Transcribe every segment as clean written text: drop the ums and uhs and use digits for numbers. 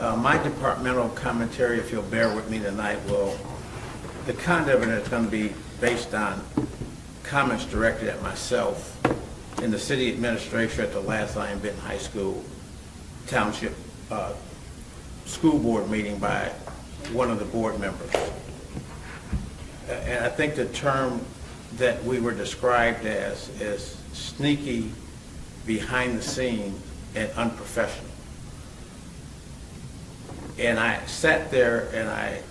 My departmental commentary, if you'll bear with me tonight, the content of it is going to be based on comments directed at myself and the city administrator at the last Zion Benton High School Township school board meeting by one of the board members. And I think the term that we were described as is sneaky, behind the scenes, and unprofessional. And I sat there and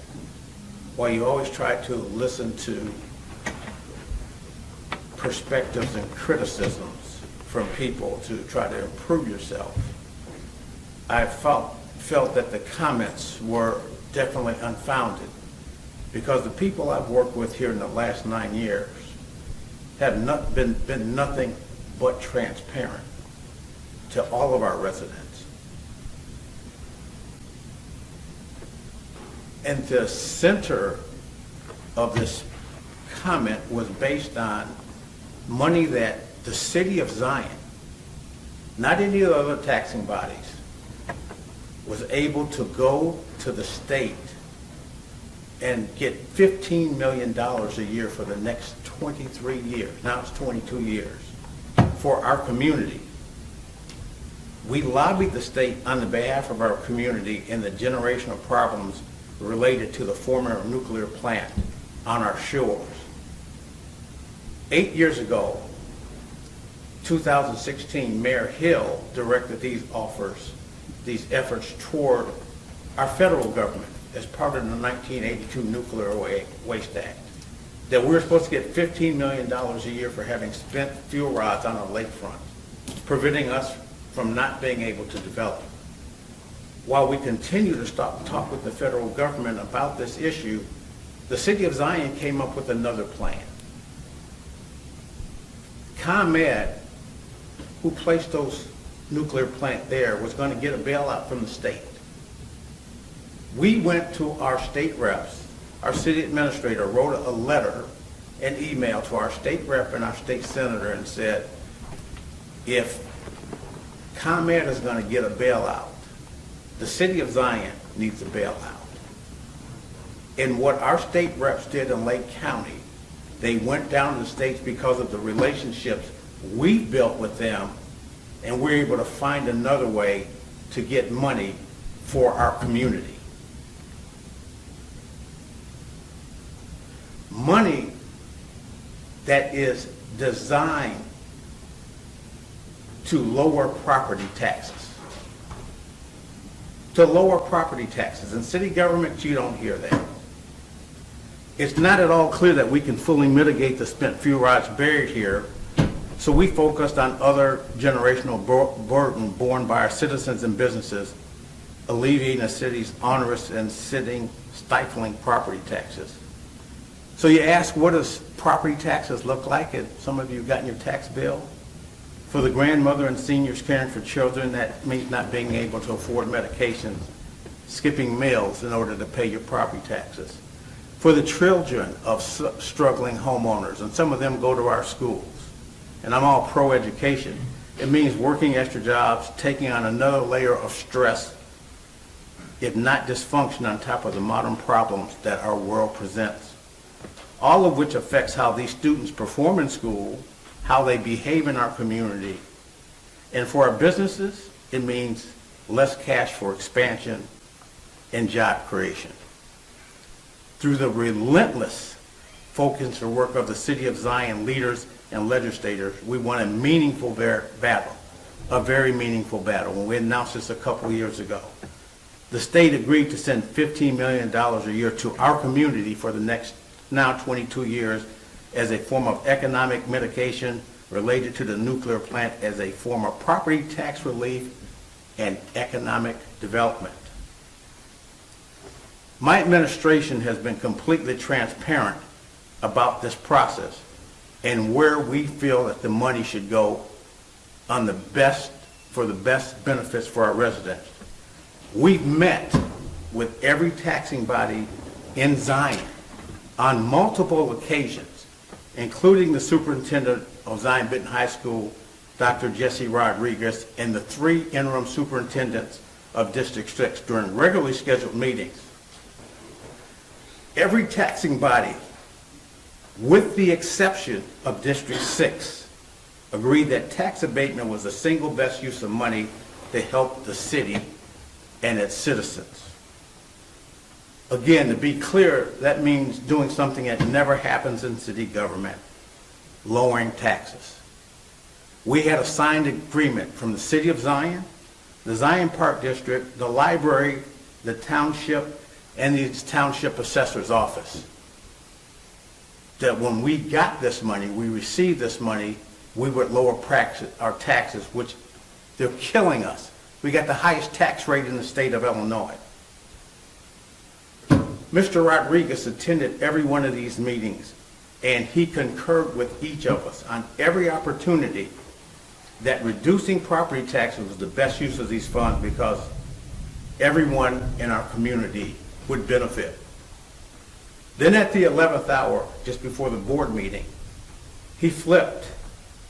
while you always try to listen to perspectives and criticisms from people to try to improve yourself, I felt that the comments were definitely unfounded, because the people I've worked with here in the last 9 years have been nothing but transparent to all of our residents. And the center of this comment was based on money that the city of Zion, not any of the other taxing bodies, was able to go to the state and get $15 million a year for the next 23 years. Now it's 22 years for our community. We lobbied the state on the behalf of our community in the generational problems related to the former nuclear plant on our shores. 8 years ago, 2016, Mayor Hill directed these efforts toward our federal government as part of the 1982 Nuclear Waste Act, that we're supposed to get $15 million a year for having spent fuel rods on our lakefront, preventing us from not being able to develop. While we continue to talk with the federal government about this issue, the city of Zion came up with another plan. ComEd, who placed those nuclear plant there, was going to get a bailout from the state. We went to our state reps, our city administrator wrote a letter and email to our state rep and our state senator and said, if ComEd is going to get a bailout, the city of Zion needs a bailout. And what our state reps did in Lake County, they went down to the states because of the relationships we built with them, and we're able to find another way to get money for our community. Money that is designed to lower property taxes. To lower property taxes. In city government, you don't hear that. It's not at all clear that we can fully mitigate the spent fuel rods buried here, so we focused on other generational burden borne by our citizens and businesses, alleviating the city's onerous and stifling property taxes. So you ask, what does property taxes look like? And some of you have gotten your tax bill. For the grandmother and seniors caring for children, that means not being able to afford medications, skipping meals in order to pay your property taxes. For the children of struggling homeowners, and some of them go to our schools, and I'm all pro-education, it means working extra jobs, taking on another layer of stress, if not dysfunction, on top of the modern problems that our world presents. All of which affects how these students perform in school, how they behave in our community. And for our businesses, it means less cash for expansion and job creation. Through the relentless focus and work of the City of Zion leaders and legislators, we won a meaningful battle, a very meaningful battle, when we announced this a couple years ago. The state agreed to send $15 million a year to our community for the next now 22 years as a form of economic mitigation related to the nuclear plant, as a form of property tax relief and economic development. My administration has been completely transparent about this process and where we feel that the money should go on for the best benefits for our residents. We've met with every taxing body in Zion on multiple occasions, including the superintendent of Zion Benton High School, Dr. Jesse Rodriguez, and the 3 interim superintendents of District 6 during regularly scheduled meetings. Every taxing body, with the exception of District 6, agreed that tax abatement was the single best use of money to help the city and its citizens. Again, to be clear, that means doing something that never happens in city government, lowering taxes. We had a signed agreement from the City of Zion, the Zion Park District, the library, the township, and the township assessor's office, that when we got this money, we received this money, we would lower our taxes, which they're killing us. We got the highest tax rate in the state of Illinois. Mr. Rodriguez attended every one of these meetings, and he concurred with each of us on every opportunity that reducing property taxes was the best use of these funds because everyone in our community would benefit. Then at the 11th hour, just before the board meeting, he flipped,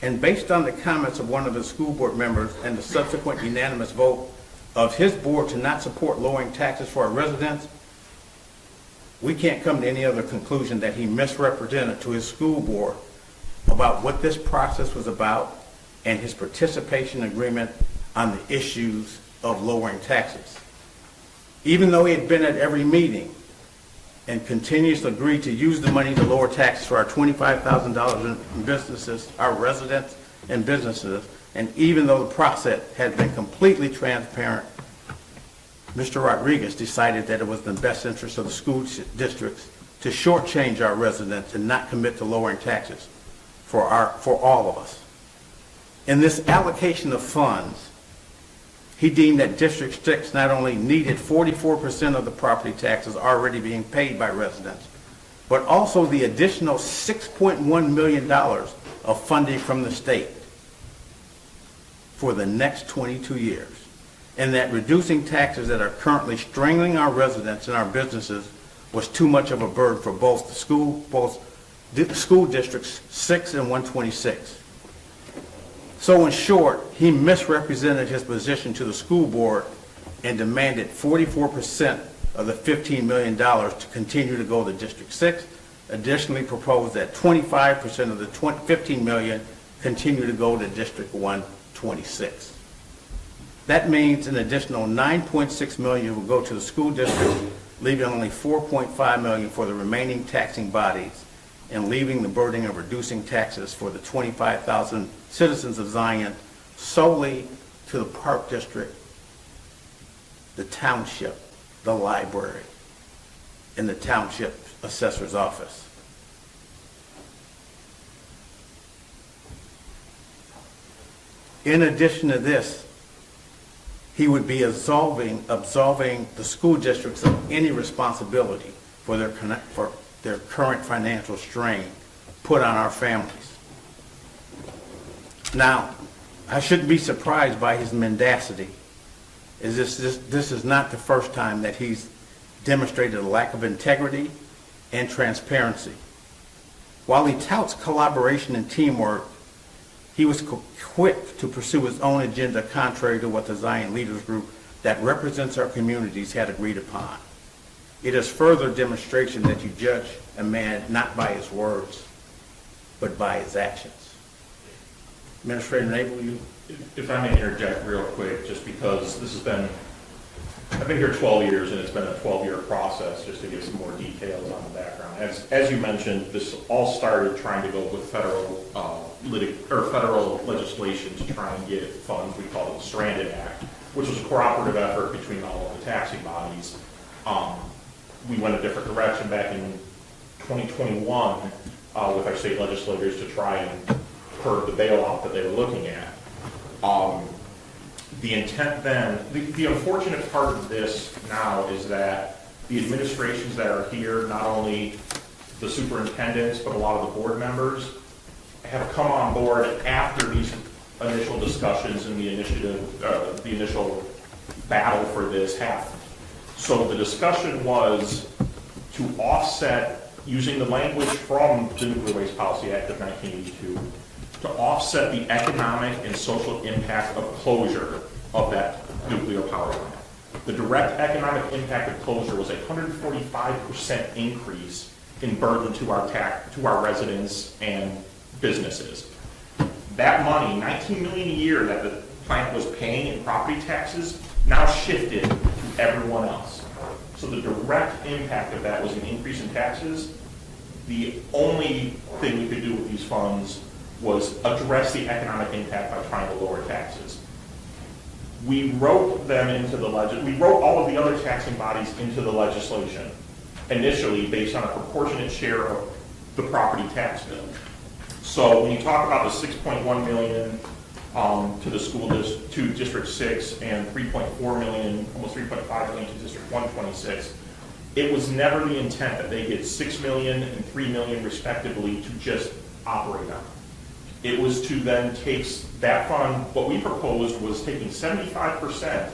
and based on the comments of one of his school board members and the subsequent unanimous vote of his board to not support lowering taxes for our residents, we can't come to any other conclusion that he misrepresented to his school board about what this process was about and his participation agreement on the issues of lowering taxes. Even though he had been at every meeting and continues to agree to use the money to lower taxes for our $25,000 in businesses, our residents and businesses, and even though the process had been completely transparent, Mr. Rodriguez decided that it was in the best interest of the school districts to shortchange our residents and not commit to lowering taxes for all of us. In this allocation of funds, he deemed that District 6 not only needed 44% of the property taxes already being paid by residents, but also the additional $6.1 million of funding from the state for the next 22 years. And that reducing taxes that are currently strangling our residents and our businesses was too much of a burden for both school districts 6 and 126. So in short, he misrepresented his position to the school board and demanded 44% of the $15 million to continue to go to District 6. Additionally proposed that 25% of the $15 million continue to go to District 126. That means an additional $9.6 million will go to the school district, leaving only $4.5 million for the remaining taxing bodies and leaving the burden of reducing taxes for the 25,000 citizens of Zion solely to the Park District, the township, the library, and the township assessor's office. In addition to this, he would be absolving the school districts of any responsibility for their current financial strain put on our families. Now, I shouldn't be surprised by his mendacity. This is not the first time that he's demonstrated a lack of integrity and transparency. While he touts collaboration and teamwork, he was quick to pursue his own agenda contrary to what the Zion Leaders Group that represents our communities had agreed upon. It is further demonstration that you judge a man not by his words, but by his actions. Administrator Nabel, you? If I may interject real quick, just because I've been here 12 years and it's been a 12-year process, just to give some more details on the background. As you mentioned, this all started trying to go with federal legislation to try and get funds. We call it the Stranded Act, which was a cooperative effort between all of the taxing bodies. We went a different direction back in 2021 with our state legislators to try and curb the bailout that they were looking at. The intent then, the unfortunate part of this now is that the administrations that are here, not only the superintendents, but a lot of the board members, have come on board after these initial discussions and the initial battle for this happened. So the discussion was to offset, using the language from the Nuclear Waste Policy Act of 1982, to offset the economic and social impact of closure of that nuclear power plant. The direct economic impact of closure was a 145% increase in burden to our residents and businesses. That money, $19 million a year that the plant was paying in property taxes, now shifted to everyone else. So the direct impact of that was an increase in taxes. The only thing we could do with these funds was address the economic impact by trying to lower taxes. We wrote them into the we wrote all of the other taxing bodies into the legislation, initially based on a proportionate share of the property tax bill. So when you talk about the $6.1 million to the to District 6 and $3.4 million, almost $3.5 million to District 126, it was never the intent that they get $6 million and $3 million respectively to just operate on. It was to then take that fund. What we proposed was taking 75%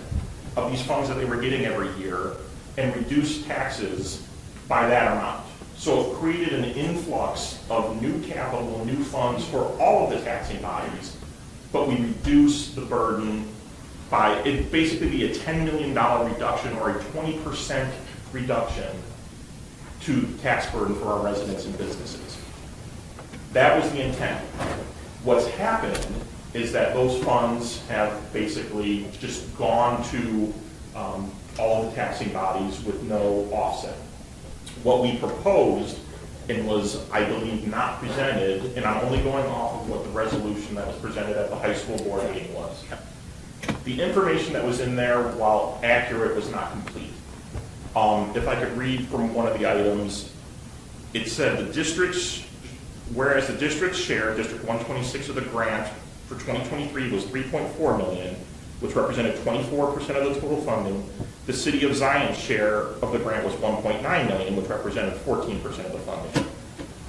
of these funds that they were getting every year and reduce taxes by that amount. So it created an influx of new capital, new funds for all of the taxing bodies, but we reduced the burden by, it basically be a $10 million reduction or a 20% reduction to tax burden for our residents and businesses. That was the intent. What's happened is that those funds have basically just gone to all the taxing bodies with no offset. What we proposed, and was, I believe, not presented, and I'm only going off of what the resolution that was presented at the high school board meeting was. The information that was in there, while accurate, was not complete. If I could read from one of the items, it said the district's, whereas the district's share, District 126 of the grant for 2023 was $3.4 million, which represented 24% of the total funding, the City of Zion's share of the grant was $1.9 million, which represented 14% of the funding.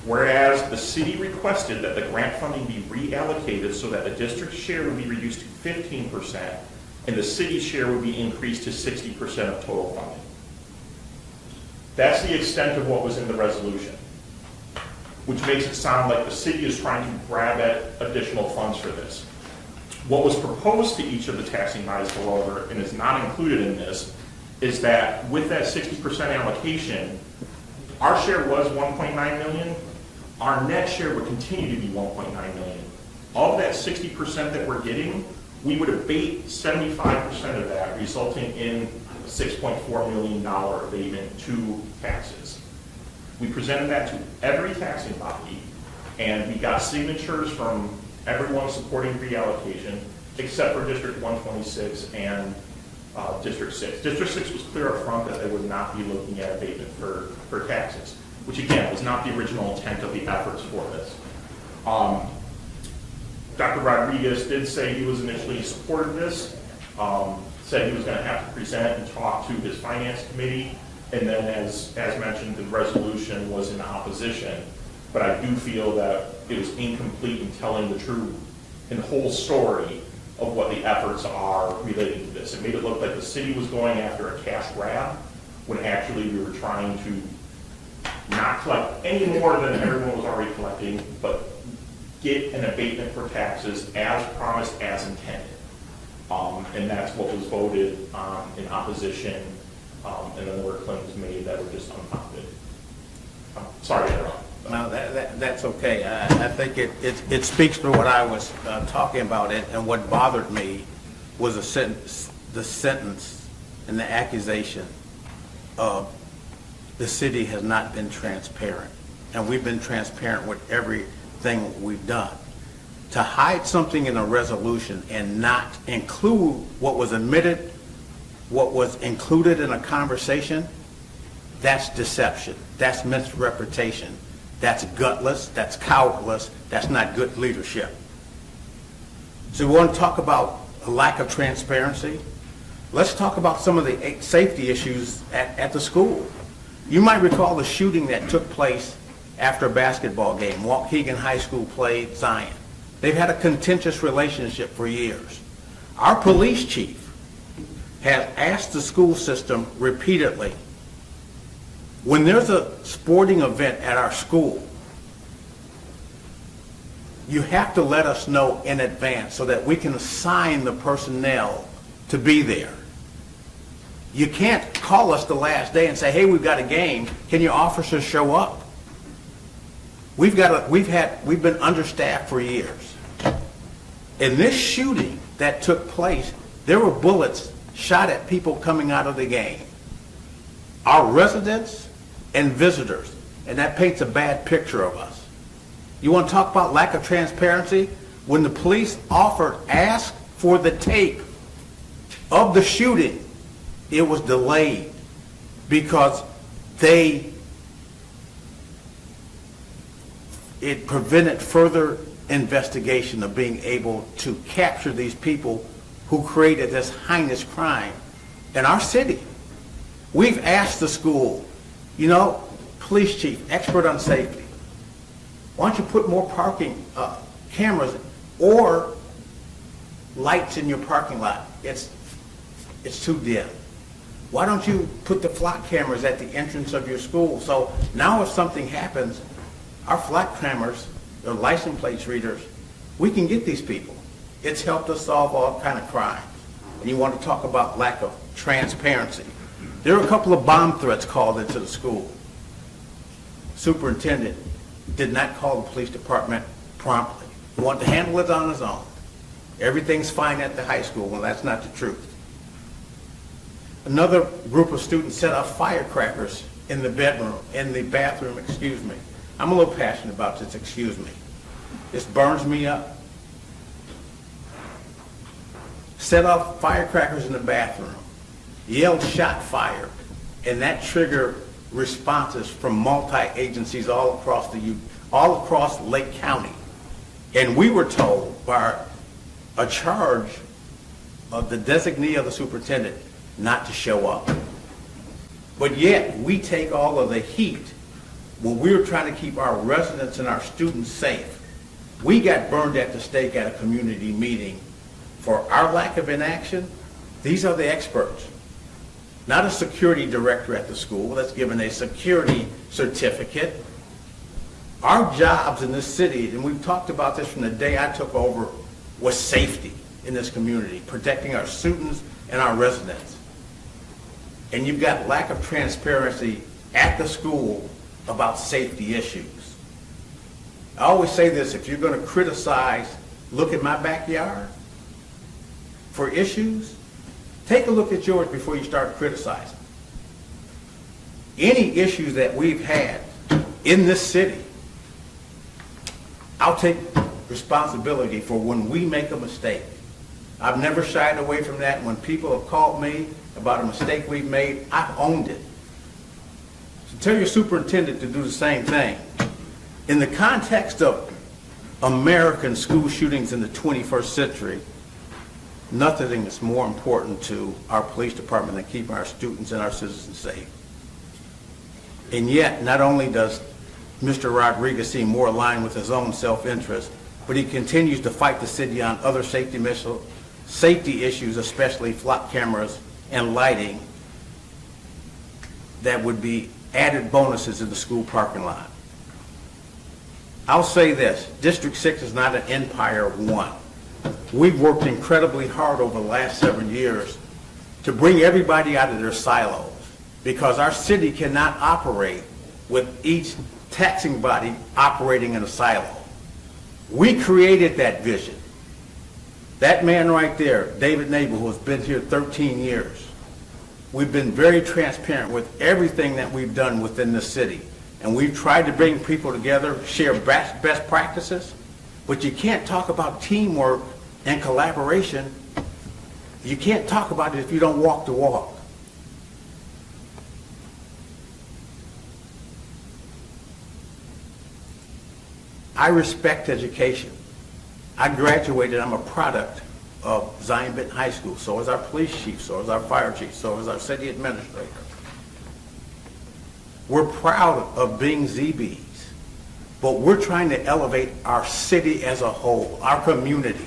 Whereas the city requested that the grant funding be reallocated so that the district's share would be reduced to 15% and the city's share would be increased to 60% of total funding. That's the extent of what was in the resolution, which makes it sound like the city is trying to grab at additional funds for this. What was proposed to each of the taxing bodies, however, and is not included in this, is that with that 60% allocation, our share was $1.9 million. Our net share would continue to be $1.9 million. Of that 60% that we're getting, we would abate 75% of that, resulting in a $6.4 million abatement to taxes. We presented that to every taxing body, and we got signatures from everyone supporting reallocation, except for District 126 and District 6. District 6 was clear up front that they would not be looking at abatement for taxes, which again was not the original intent of the efforts for this. Dr. Rodriguez did say he was initially supported this, said he was going to have to present and talk to his finance committee, and then as mentioned, the resolution was in opposition. But I do feel that it was incomplete in telling the true and whole story of what the efforts are relating to this. It made it look like the city was going after a cash grab, when actually we were trying to not collect any more than everyone was already collecting, but get an abatement for taxes as promised, as intended. And that's what was voted in opposition, and then there were claims made that were just unfounded. Sorry to interrupt. No, that's okay. I think it speaks to what I was talking about, and what bothered me was the sentence and the accusation of the city has not been transparent. And we've been transparent with everything we've done. To hide something in a resolution and not include what was admitted, what was included in a conversation, that's deception. That's misrepresentation. That's gutless, that's cowardless, that's not good leadership. So we want to talk about a lack of transparency. Let's talk about some of the safety issues at the school. You might recall the shooting that took place after a basketball game. Waukegan High School played Zion. They've had a contentious relationship for years. Our police chief has asked the school system repeatedly, when there's a sporting event at our school, you have to let us know in advance so that we can assign the personnel to be there. You can't call us the last day and say, hey, we've got a game, can your officers show up? We've been understaffed for years. In this shooting that took place, there were bullets shot at people coming out of the game. Our residents and visitors, and that paints a bad picture of us. You want to talk about lack of transparency? When the police asked for the tape of the shooting, it was delayed because it prevented further investigation of being able to capture these people who created this heinous crime in our city. We've asked the school, police chief, expert on safety, why don't you put more parking cameras or lights in your parking lot? It's too dim. Why don't you put the flock cameras at the entrance of your school? So now if something happens, our flock cameras, the license plates readers, we can get these people. It's helped us solve all kind of crimes. And you want to talk about lack of transparency. There were a couple of bomb threats called into the school. Superintendent did not call the police department promptly. He wanted to handle it on his own. Everything's fine at the high school. Well, that's not the truth. Another group of students set off firecrackers in the bathroom, excuse me. I'm a little passionate about this, excuse me. This burns me up. Set off firecrackers in the bathroom, yelled shot fired, and that triggered responses from multi-agencies all across Lake County. And we were told by a charge of the designee of the superintendent not to show up. But yet, we take all of the heat when we were trying to keep our residents and our students safe. We got burned at the stake at a community meeting for our lack of inaction. These are the experts. Not a security director at the school that's given a security certificate. Our jobs in this city, and we've talked about this from the day I took over, was safety in this community, protecting our students and our residents. And you've got lack of transparency at the school about safety issues. I always say this, if you're going to criticize, look at my backyard for issues, take a look at yours before you start criticizing. Any issues that we've had in this city, I'll take responsibility for when we make a mistake. I've never shied away from that. When people have called me about a mistake we've made, I've owned it. So tell your superintendent to do the same thing. In the context of American school shootings in the 21st century, nothing is more important to our police department than keeping our students and our citizens safe. And yet, not only does Mr. Rodriguez seem more aligned with his own self-interest, but he continues to fight the city on other safety issues, especially flock cameras and lighting that would be added bonuses in the school parking lot. I'll say this, District 6 is not an empire of one. We've worked incredibly hard over the last 7 years to bring everybody out of their silos because our city cannot operate with each taxing body operating in a silo. We created that vision. That man right there, David Nabel, who has been here 13 years, we've been very transparent with everything that we've done within the city. And we've tried to bring people together, share best practices, but you can't talk about teamwork and collaboration. You can't talk about it if you don't walk the walk. I respect education. I graduated, I'm a product of Zion Benton High School. So is our police chief, so is our fire chief, so is our city administrator. We're proud of being ZBs, but we're trying to elevate our city as a whole, our community.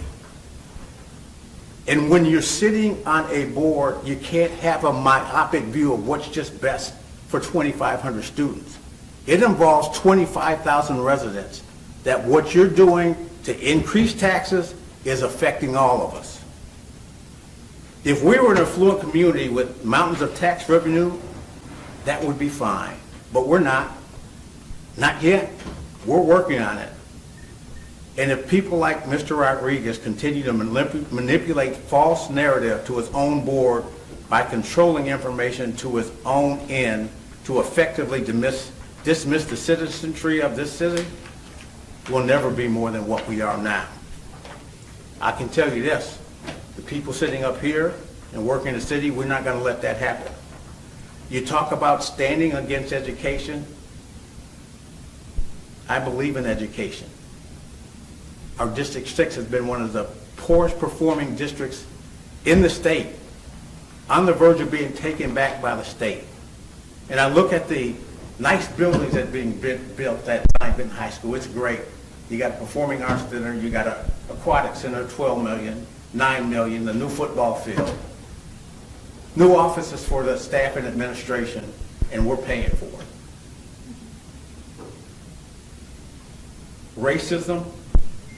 And when you're sitting on a board, you can't have a myopic view of what's just best for 2,500 students. It involves 25,000 residents that what you're doing to increase taxes is affecting all of us. If we were an affluent community with mountains of tax revenue, that would be fine. But we're not. Not yet. We're working on it. And if people like Mr. Rodriguez continue to manipulate false narrative to his own board by controlling information to his own end to effectively dismiss the citizenry of this city, we'll never be more than what we are now. I can tell you this, the people sitting up here and working in the city, we're not going to let that happen. You talk about standing against education. I believe in education. Our District 6 has been one of the poorest performing districts in the state, on the verge of being taken back by the state. And I look at the nice buildings that are being built at Benton High School. It's great. You got a performing arts center, you got an aquatic center, 12 million, 9 million, the new football field, new offices for the staff and administration, and we're paying for it. Racism,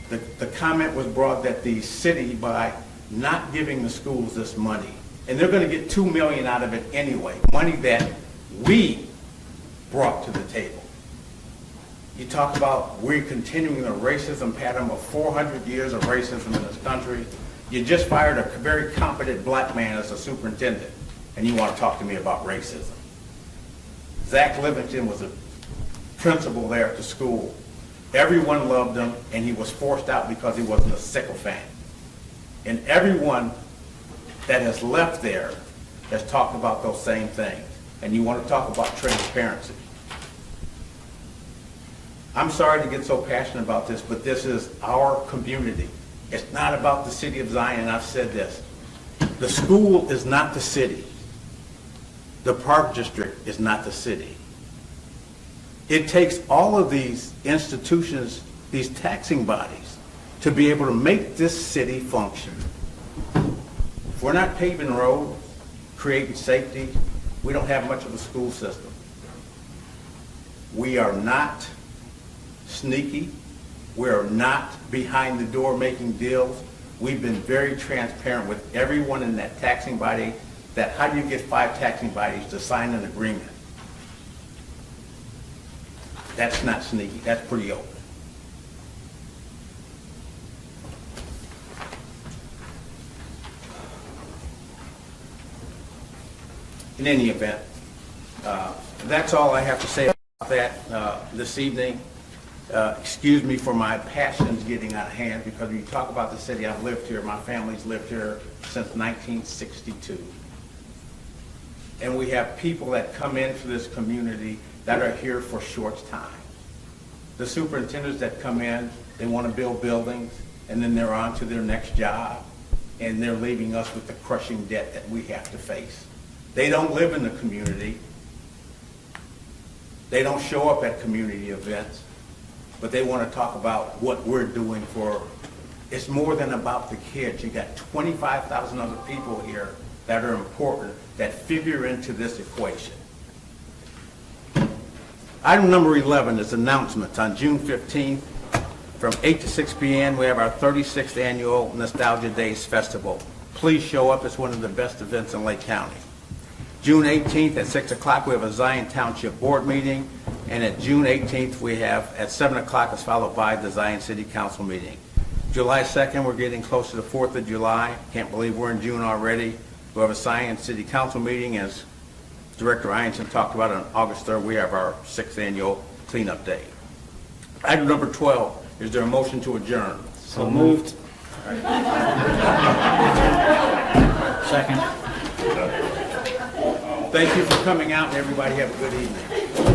the comment was brought that the city, by not giving the schools this money, and they're going to get $2 million out of it anyway, money that we brought to the table. You talk about we're continuing the racism pattern of 400 years of racism in this country. You just fired a very competent black man as a superintendent, and you want to talk to me about racism. Zach Livingston was a principal there at the school. Everyone loved him, and he was forced out because he wasn't a sycophant. And everyone that has left there has talked about those same things. And you want to talk about transparency. I'm sorry to get so passionate about this, but this is our community. It's not about the city of Zion, and I've said this. The school is not the city. The park district is not the city. It takes all of these institutions, these taxing bodies, to be able to make this city function. If we're not paving roads, creating safety, we don't have much of a school system. We are not sneaky. We are not behind the door making deals. We've been very transparent with everyone in that taxing body that how do you get 5 taxing bodies to sign an agreement? That's not sneaky. That's pretty open. In any event, that's all I have to say about that this evening. Excuse me for my passions getting out of hand, because when you talk about the city, I've lived here, my family's lived here since 1962. And we have people that come into this community that are here for short time. The superintendents that come in, they want to build buildings, and then they're on to their next job, and they're leaving us with the crushing debt that we have to face. They don't live in the community. They don't show up at community events, but they want to talk about what we're doing for. It's more than about the kids. You got 25,000 other people here that are important, that figure into this equation. Item number 11 is announcements. On June 15th, from 8 to 6 p.m., we have our 36th annual Nostalgia Days Festival. Please show up. It's one of the best events in Lake County. June 18th at 6 o'clock, we have a Zion Township Board meeting. And at June 18th, we have at 7 o'clock is followed by the Zion City Council meeting. July 2nd, we're getting close to the 4th of July. Can't believe we're in June already. We have a Zion City Council meeting, as Director Ianson talked about. On August 3rd, we have our 6th annual cleanup day. Item number 12, is there a motion to adjourn? So moved. Second. Thank you for coming out, and everybody have a good evening.